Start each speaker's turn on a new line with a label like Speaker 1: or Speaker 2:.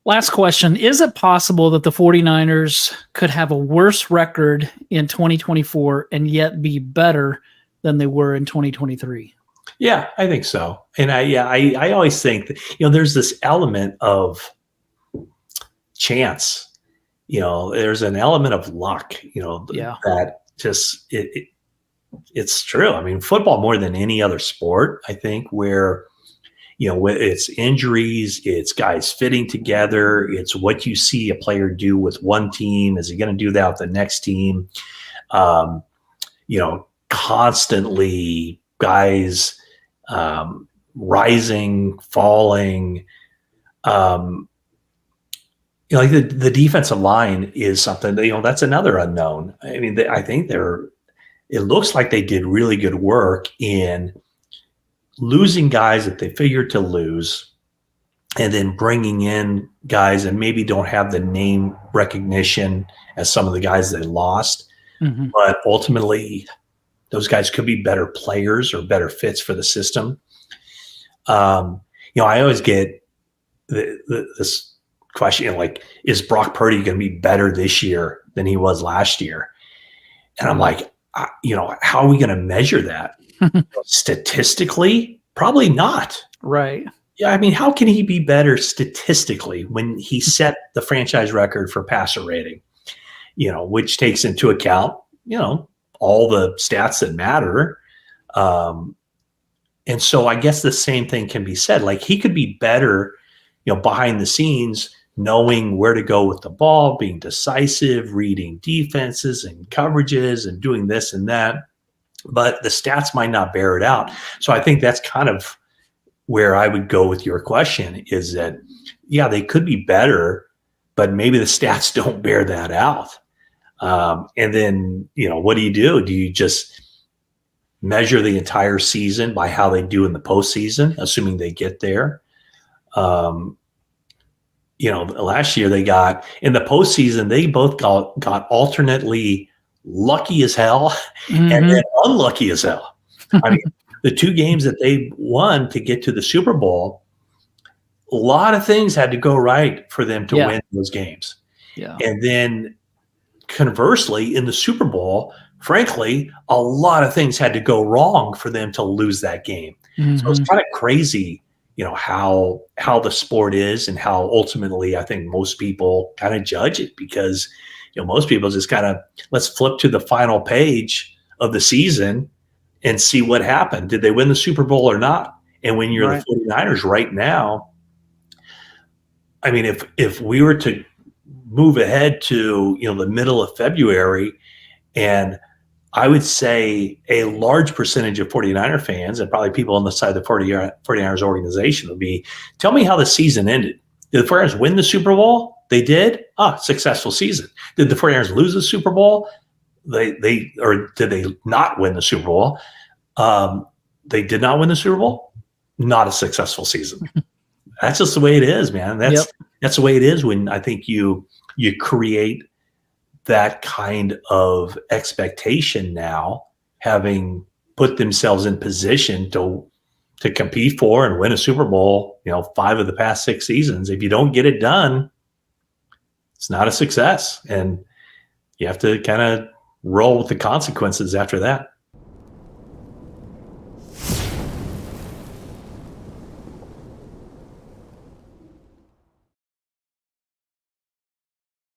Speaker 1: Last question. Is it possible that the 49ers could have a worse record in 2024 and yet be better than they were in 2023?
Speaker 2: Yeah, I think so. And I always think that, there's this element of chance. There's an element of luck,
Speaker 1: Yeah.
Speaker 2: that just it's true. I mean, football more than any other sport, I think, where it's injuries, it's guys fitting together, it's what you see a player do with one team. Is he going to do that with the next team? Constantly guys rising, falling. Like the defensive line is something that, that's another unknown. I mean, I think it looks like they did really good work in losing guys that they figured to lose, and then bringing in guys that maybe don't have the name recognition as some of the guys they lost.
Speaker 1: Mm-hmm.
Speaker 2: But ultimately, those guys could be better players or better fits for the system. I always get this question, like, is Brock Purdy going to be better this year than he was last year? And I'm like, how are we going to measure that? Statistically, probably not.
Speaker 1: Right.
Speaker 2: Yeah, I mean, how can he be better statistically when he set the franchise record for passer rating, which takes into account, all the stats that matter. And so I guess the same thing can be said. Like, he could be better, behind the scenes, knowing where to go with the ball, being decisive, reading defenses and coverages and doing this and that. But the stats might not bear it out. So I think that's kind of where I would go with your question, is that, yeah, they could be better, but maybe the stats don't bear that out. And then, what do? Do you just measure the entire season by how they do in the postseason, assuming they get there? Last year they got in the postseason, they both got alternately lucky as hell and then unlucky as hell. I mean, the two games that they won to get to the Super Bowl, a lot of things had to go right for them to win those games.
Speaker 1: Yeah.
Speaker 2: And then conversely, in the Super Bowl, frankly, a lot of things had to go wrong for them to lose that game. So it's kind of crazy, how the sport is, and how ultimately I think most people kind of judge it, because most people just kind of, let's flip to the final page of the season and see what happened. Did they win the Super Bowl or not? And when you're the 49ers right now, I mean, if we were to move ahead to, the middle of February, and I would say a large percentage of 49er fans, and probably people on the side of the 49ers organization, would be, tell me how the season ended. Did the 49ers win the Super Bowl? They did. Successful season. Did the 49ers lose the Super Bowl? Or did they not win the Super Bowl? They did not win the Super Bowl. Not a successful season. That's just the way it is, man. That's the way it is when I think you create that kind of expectation now, having put themselves in position to compete for and win a Super Bowl, 5 of the past 6 seasons. If you don't get it done, it's not a success. And you have to kind of roll with the consequences after that.